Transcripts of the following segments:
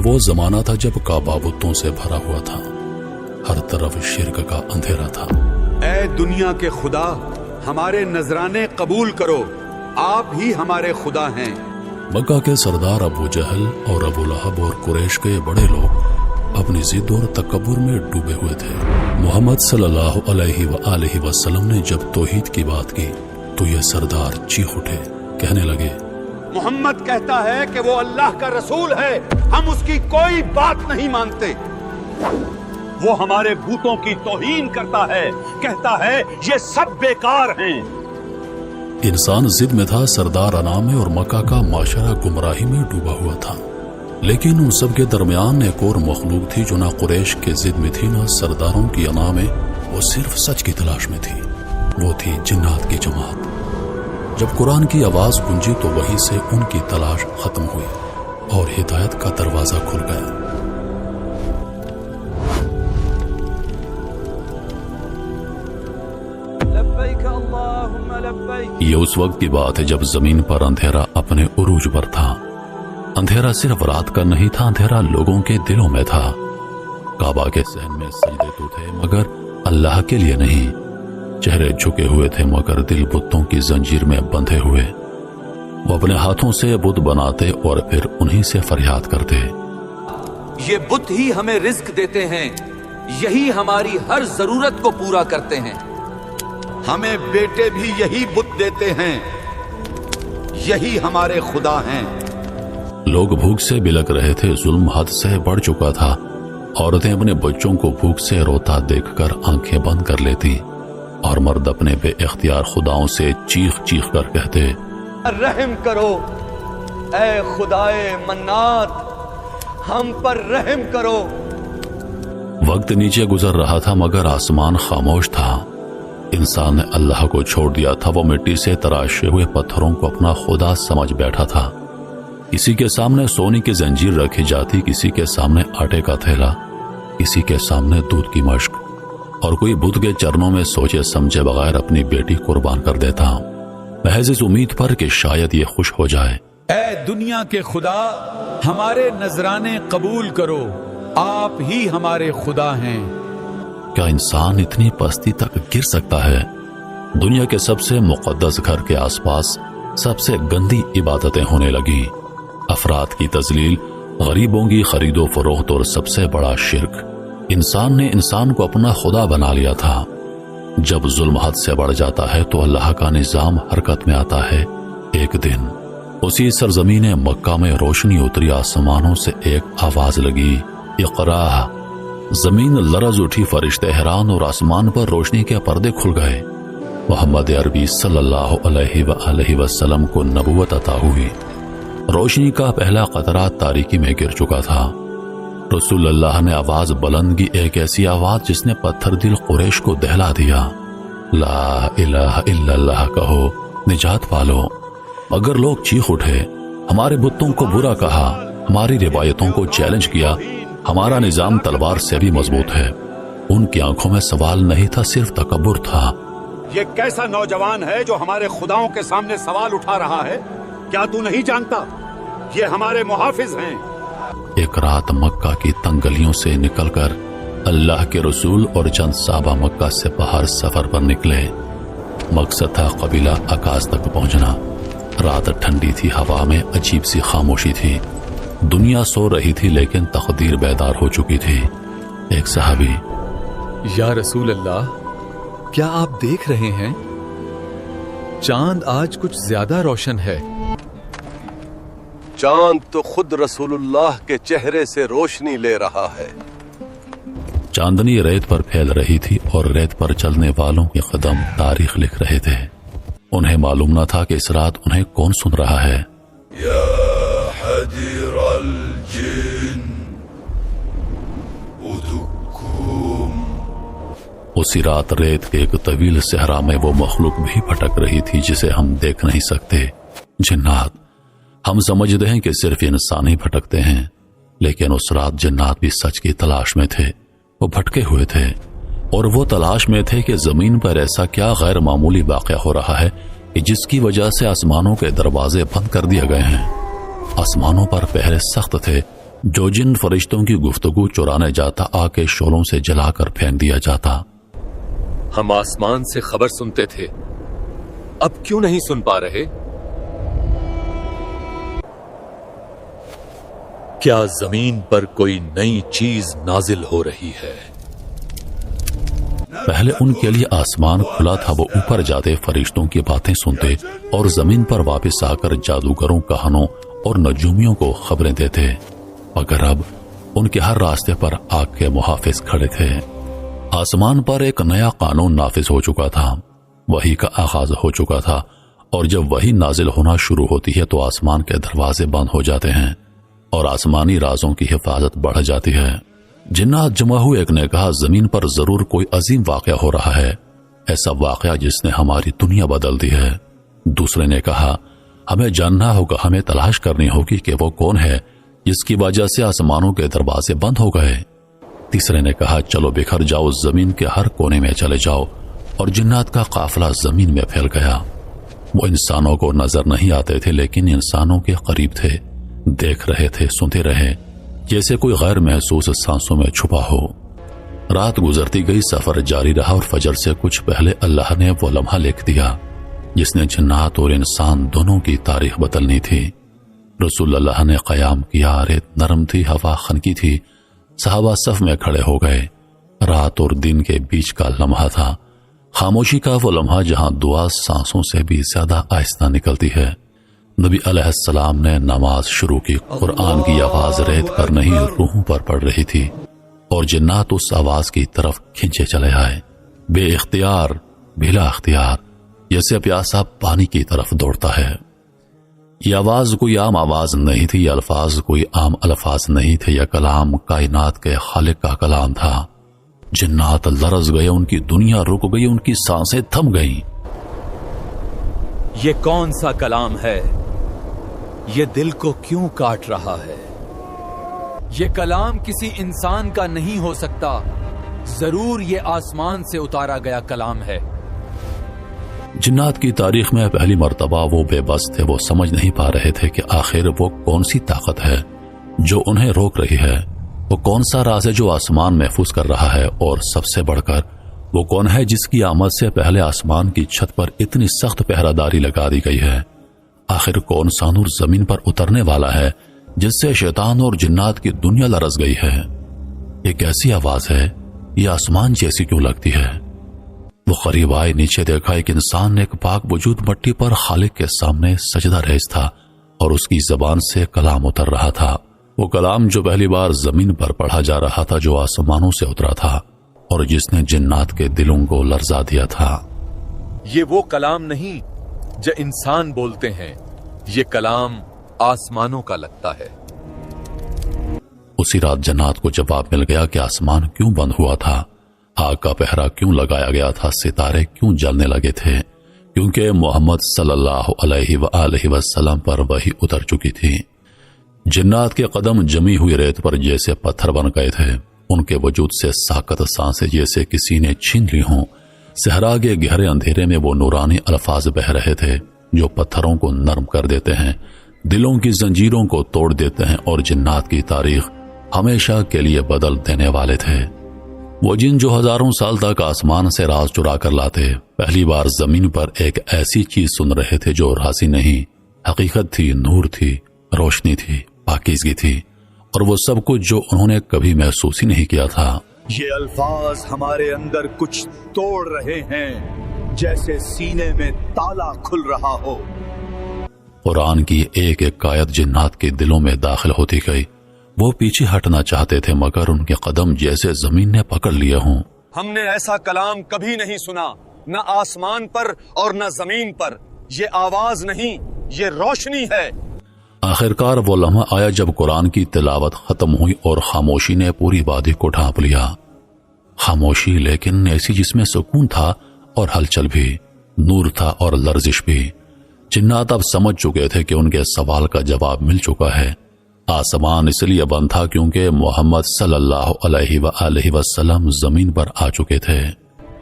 وہ زمانہ تھا جب کعبہ بتوں سے بھرا ہوا تھا، ہر طرف شرک کا اندھیرا تھا۔ اے دنیا کے خدا، ہمارے نذرانے قبول کرو، آپ ہی ہمارے خدا ہیں۔ مکہ کے سردار ابو جہل اور ابو لہب اور قریش کے بڑے لوگ اپنی ضد اور تکبر میں ڈوبے ہوئے تھے۔ محمد صلی اللہ علیہ وآلہ وسلم نے جب توحید کی بات کی تو یہ سردار چیخ اٹھے، کہنے لگے، محمد کہتا ہے کہ وہ اللہ کا رسول ہے، ہم اس کی کوئی بات نہیں مانتے۔ وہ ہمارے بتوں کی توہین کرتا ہے، کہتا ہے یہ سب بیکار ہیں۔ انسان ضد میں تھا، سردار انا میں، اور مکہ کا معاشرہ گمراہی میں ڈوبا ہوا تھا۔ لیکن ان سب کے درمیان ایک اور مخلوق تھی جو نہ قریش کے ضد میں تھی نہ سرداروں کی انا میں، وہ صرف سچ کی تلاش میں تھی۔ وہ تھی جنات کی جماعت۔ جب قرآن کی آواز گونجی تو وہی سے ان کی تلاش ختم ہوئی اور ہدایت کا دروازہ کھل گیا۔ یہ اس وقت کی بات ہے جب زمین پر اندھیرا اپنے عروج پر تھا۔ اندھیرا صرف رات کا نہیں تھا، اندھیرا لوگوں کے دلوں میں تھا۔ کعبہ کے صحن میں سجدے تو تھے مگر اللہ کے لیے نہیں، چہرے جھکے ہوئے تھے مگر دل بتوں کی زنجیر میں بندھے ہوئے۔ وہ اپنے ہاتھوں سے بت بناتے اور پھر انہی سے فریاد کرتے، یہ بت ہی ہمیں رزق دیتے ہیں، یہی ہماری ہر ضرورت کو پورا کرتے ہیں۔ ہمیں بیٹے بھی یہی بت دیتے ہیں، یہی ہمارے خدا ہیں۔ لوگ بھوک سے بلک رہے تھے، ظلم حد سے بڑھ چکا تھا۔ عورتیں اپنے بچوں کو بھوک سے روتا دیکھ کر آنکھیں بند کر لیتی اور مرد اپنے بے اختیار خداؤں سے چیخ چیخ کر کہتے، رحم کرو اے خدائے منات، ہم پر رحم کرو۔ وقت نیچے گزر رہا تھا مگر آسمان خاموش تھا۔ انسان نے اللہ کو چھوڑ دیا تھا، وہ مٹی سے تراشے ہوئے پتھروں کو اپنا خدا سمجھ بیٹھا تھا۔ کسی کے سامنے سونے کی زنجیر رکھی جاتی، کسی کے سامنے آٹے کا تھیلا، کسی کے سامنے دودھ کی مشک، اور کوئی بدھ کے چرنوں میں سوچے سمجھے بغیر اپنی بیٹی قربان کر دیتا، محض اس امید پر کہ شاید یہ خوش ہو جائے۔ اے دنیا کے خدا، ہمارے نذرانے قبول کرو، آپ ہی ہمارے خدا ہیں۔ کیا انسان اتنی پستی تک گر سکتا ہے؟ دنیا کے سب سے مقدس گھر کے آس پاس سب سے گندی عبادتیں ہونے لگی، افراد کی تذلیل، غریبوں کی خرید و فروخت اور سب سے بڑا شرک۔ انسان نے انسان کو اپنا خدا بنا لیا تھا۔ جب ظلم حد سے بڑھ جاتا ہے تو اللہ کا نظام حرکت میں آتا ہے۔ ایک دن اسی سرزمین مکہ میں روشنی اتری، آسمانوں سے ایک آواز لگی، اقرا۔ زمین لرز اٹھی، فرشتے حیران اور آسمان پر روشنی کے پردے کھل گئے۔ محمد عربی صلی اللہ علیہ وآلہ وسلم کو نبوت عطا ہوئی۔ روشنی کا پہلا قطرہ تاریکی میں گر چکا تھا۔ رسول اللہ نے آواز بلند کی، ایک ایسی آواز جس نے پتھر دل قریش کو دہلا دیا، لا الہ الا اللہ کہو، نجات پالو۔ اگر لوگ چیخ اٹھے، ہمارے بتوں کو برا کہا، ہماری روایتوں کو چیلنج کیا، ہمارا نظام تلوار سے بھی مضبوط ہے، ان کی آنکھوں میں سوال نہیں تھا، صرف تکبر تھا۔ یہ کیسا نوجوان ہے جو ہمارے خداؤں کے سامنے سوال اٹھا رہا ہے؟ کیا تو نہیں جانتا یہ ہمارے محافظ ہیں؟ ایک رات مکہ کی تنگ گلیوں سے نکل کر اللہ کے رسول اور چند صحابہ مکہ سے باہر سفر پر نکلے۔ مقصد تھا قبیلہ عکاظ تک پہنچنا۔ رات ٹھنڈی تھی، ہوا میں عجیب سی خاموشی تھی، دنیا سو رہی تھی لیکن تقدیر بیدار ہو چکی تھی۔ ایک صحابی، یا رسول اللہ، کیا آپ دیکھ رہے ہیں چاند آج کچھ زیادہ روشن ہے؟ چاند تو خود رسول اللہ کے چہرے سے روشنی لے رہا ہے۔ چاندنی ریت پر پھیل رہی تھی اور ریت پر چلنے والوں کے قدم تاریخ لکھ رہے تھے۔ انہیں معلوم نہ تھا کہ اس رات انہیں کون سن رہا ہے۔ یا حدیر الجن ادکم۔ اسی رات ریت کے ایک طویل صحرا میں وہ مخلوق بھی پھٹک رہی تھی جسے ہم دیکھ نہیں سکتے، جنات۔ ہم سمجھتے ہیں کہ صرف انسان ہی بھٹکتے ہیں، لیکن اس رات جنات بھی سچ کی تلاش میں تھے۔ وہ بھٹکے ہوئے تھے اور وہ تلاش میں تھے کہ زمین پر ایسا کیا غیر معمولی واقعہ ہو رہا ہے کہ جس کی وجہ سے آسمانوں کے دروازے بند کر دیے گئے ہیں۔ آسمانوں پر پہرے سخت تھے، جو جن فرشتوں کی گفتگو چرانے جاتا آگ کے شعلوں سے جلا کر پھینک دیا جاتا۔ ہم آسمان سے خبر سنتے تھے، اب کیوں نہیں سن پا رہے؟ کیا زمین پر کوئی نئی چیز نازل ہو رہی ہے؟ پہلے ان کے لیے آسمان کھلا تھا، وہ اوپر جاتے فرشتوں کی باتیں سنتے اور زمین پر واپس آ کر جادوگروں، کہانوں اور نجومیوں کو خبریں دیتے، مگر اب ان کے ہر راستے پر آگ کے محافظ کھڑے تھے۔ آسمان پر ایک نیا قانون نافذ ہو چکا تھا، وحی کا آغاز ہو چکا تھا، اور جب وحی نازل ہونا شروع ہوتی ہے تو آسمان کے دروازے بند ہو جاتے ہیں اور آسمانی رازوں کی حفاظت بڑھ جاتی ہے۔ جنات جمع ہوئے، ایک نے کہا زمین پر ضرور کوئی عظیم واقعہ ہو رہا ہے، ایسا واقعہ جس نے ہماری دنیا بدل دی ہے۔ دوسرے نے کہا ہمیں جاننا ہوگا، ہمیں تلاش کرنی ہوگی کہ وہ کون ہے جس کی وجہ سے آسمانوں کے دروازے بند ہو گئے۔ تیسرے نے کہا چلو بکھر جاؤ، زمین کے ہر کونے میں چلے جاؤ، اور جنات کا قافلہ زمین میں پھیل گیا۔ وہ انسانوں کو نظر نہیں آتے تھے لیکن انسانوں کے قریب تھے، دیکھ رہے تھے، سنتے رہے، جیسے کوئی غیر محسوس سانسوں میں چھپا ہو۔ رات گزرتی گئی، سفر جاری رہا، اور فجر سے کچھ پہلے اللہ نے وہ لمحہ لکھ دیا جس نے جنات اور انسان دونوں کی تاریخ بدلنی تھی۔ رسول اللہ نے قیام کیا، ریت نرم تھی، ہوا خنکی تھی، صحابہ صف میں کھڑے ہو گئے۔ رات اور دن کے بیچ کا لمحہ تھا، خاموشی کا وہ لمحہ جہاں دعا سانسوں سے بھی زیادہ آہستہ نکلتی ہے۔ نبی علیہ السلام نے نماز شروع کی، قرآن کی آواز ریت پر نہیں روحوں پر پڑ رہی تھی، اور جنات اس آواز کی طرف کھنچے چلے آئے، بے اختیار، بلا اختیار، جیسے پیاسا پانی کی طرف دوڑتا ہے۔ یہ آواز کوئی عام آواز نہیں تھی، یہ الفاظ کوئی عام الفاظ نہیں تھے، یہ کلام کائنات کے خالق کا کلام تھا۔ جنات لرز گئے، ان کی دنیا رک گئی، ان کی سانسیں تھم گئیں۔ یہ کون سا کلام ہے؟ یہ دل کو کیوں کاٹ رہا ہے؟ یہ کلام کسی انسان کا نہیں ہو سکتا، ضرور یہ آسمان سے اتارا گیا کلام ہے۔ جنات کی تاریخ میں پہلی مرتبہ وہ بے بس تھے، وہ سمجھ نہیں پا رہے تھے کہ آخر وہ کون سی طاقت ہے جو انہیں روک رہی ہے، وہ کون سا راز ہے جو آسمان محفوظ کر رہا ہے، اور سب سے بڑھ کر وہ کون ہے جس کی آمد سے پہلے آسمان کی چھت پر اتنی سخت پہرہ داری لگا دی گئی ہے۔ آخر کون سا نور زمین پر اترنے والا ہے جس سے شیطان اور جنات کی دنیا لرز گئی ہے؟ یہ کیسی آواز ہے؟ یہ آسمان جیسی کیوں لگتی ہے؟ وہ قریب آئے، نیچے دیکھا، ایک انسان، ایک پاک وجود مٹی پر خالق کے سامنے سجدہ ریز تھا، اور اس کی زبان سے کلام اتر رہا تھا، وہ کلام جو پہلی بار زمین پر پڑھا جا رہا تھا، جو آسمانوں سے اترا تھا اور جس نے جنات کے دلوں کو لرزا دیا تھا۔ یہ وہ کلام نہیں جو انسان بولتے ہیں، یہ کلام آسمانوں کا لگتا ہے۔ اسی رات جنات کو جواب مل گیا کہ آسمان کیوں بند ہوا تھا، آگ کا پہرا کیوں لگایا گیا تھا، ستارے کیوں جلنے لگے تھے، کیونکہ محمد صلی اللہ علیہ وآلہ وسلم پر وحی اتر چکی تھی۔ جنات کے قدم جمی ہوئی ریت پر جیسے پتھر بن گئے تھے، ان کے وجود سے ساکت سانسیں جیسے کسی نے چھین لی ہوں۔ صحرا کے گہرے اندھیرے میں وہ نورانی الفاظ بہ رہے تھے جو پتھروں کو نرم کر دیتے ہیں، دلوں کی زنجیروں کو توڑ دیتے ہیں، اور جنات کی تاریخ ہمیشہ کے لیے بدل دینے والے تھے۔ وہ جن جو ہزاروں سال تک آسمان سے راز چرا کر لاتے، پہلی بار زمین پر ایک ایسی چیز سن رہے تھے جو رازی نہیں، حقیقت تھی، نور تھی، روشنی تھی، پاکیزگی تھی، اور وہ سب کچھ جو انہوں نے کبھی محسوس ہی نہیں کیا تھا۔ یہ الفاظ ہمارے اندر کچھ توڑ رہے ہیں، جیسے سینے میں تالا کھل رہا ہو۔ قرآن کی ایک ایک آیت جنات کے دلوں میں داخل ہوتی گئی، وہ پیچھے ہٹنا چاہتے تھے مگر ان کے قدم جیسے زمین نے پکڑ لیے ہوں۔ ہم نے ایسا کلام کبھی نہیں سنا، نہ آسمان پر اور نہ زمین پر۔ یہ آواز نہیں، یہ روشنی ہے۔ آخرکار وہ لمحہ آیا جب قرآن کی تلاوت ختم ہوئی اور خاموشی نے پوری وادی کو ڈھانپ لیا۔ خاموشی لیکن ایسی جس میں سکون تھا اور ہلچل بھی، نور تھا اور لرزش بھی۔ جنات اب سمجھ چکے تھے کہ ان کے سوال کا جواب مل چکا ہے۔ آسمان اس لیے بند تھا کیونکہ محمد صلی اللہ علیہ وآلہ وسلم زمین پر آ چکے تھے۔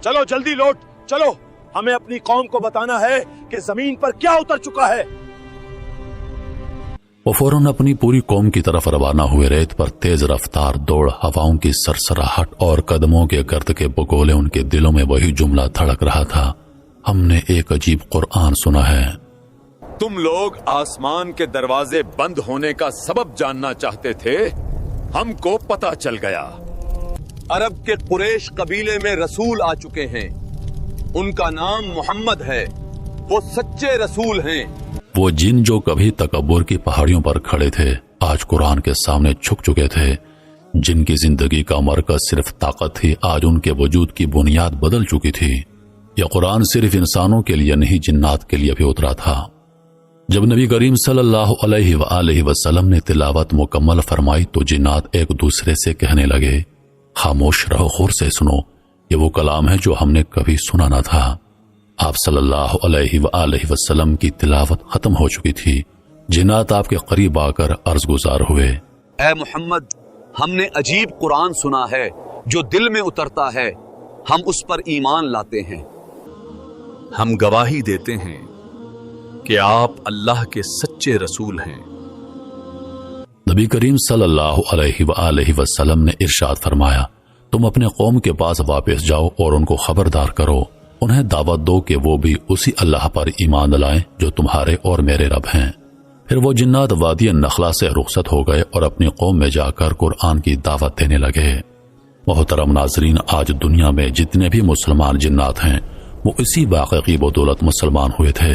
چلو جلدی لوٹ چلو، ہمیں اپنی قوم کو بتانا ہے کہ زمین پر کیا اتر چکا ہے۔ وہ فوراً اپنی پوری قوم کی طرف روانہ ہوئے. ریت پر تیز رفتار دوڑ، ہواؤں کی سرسراہٹ اور قدموں کے گرد کے بگولے، ان کے دلوں میں وہی جملہ دھڑک رہا تھا: ہم نے ایک عجیب قرآن سنا ہے. تم لوگ آسمان کے دروازے بند ہونے کا سبب جاننا چاہتے تھے، ہم کو پتہ چل گیا. عرب کے قریش قبیلے میں رسول آ چکے ہیں. ان کا نام محمد ہے. وہ سچے رسول ہیں. وہ جن جو کبھی تکبر کی پہاڑیوں پر کھڑے تھے، آج قرآن کے سامنے جھک چکے تھے. جن کی زندگی کا مرکز صرف طاقت تھی، آج ان کے وجود کی بنیاد بدل چکی تھی. یہ قرآن صرف انسانوں کے لیے نہیں، جنات کے لیے بھی اترا تھا. جب نبی کریم صلی اللہ علیہ وآلہ وسلم نے تلاوت مکمل فرمائی تو جنات ایک دوسرے سے کہنے لگے: خاموش رہو، غور سے سنو، یہ وہ کلام ہے جو ہم نے کبھی سنا نہ تھا. آپ صلی اللہ علیہ وآلہ وسلم کی تلاوت ختم ہو چکی تھی. جنات آپ کے قریب آ کر عرض گزار ہوئے: اے محمد، ہم نے عجیب قرآن سنا ہے جو دل میں اترتا ہے، ہم اس پر ایمان لاتے ہیں. ہم گواہی دیتے ہیں کہ آپ اللہ کے سچے رسول ہیں. نبی کریم صلی اللہ علیہ وآلہ وسلم نے ارشاد فرمایا: تم اپنے قوم کے پاس واپس جاؤ اور ان کو خبردار کرو، انہیں دعوت دو کہ وہ بھی اسی اللہ پر ایمان لائیں جو تمہارے اور میرے رب ہیں. پھر وہ جنات وادی نخلا سے رخصت ہو گئے اور اپنی قوم میں جا کر قرآن کی دعوت دینے لگے. محترم ناظرین، آج دنیا میں جتنے بھی مسلمان جنات ہیں وہ اسی واقعے کی بدولت مسلمان ہوئے تھے.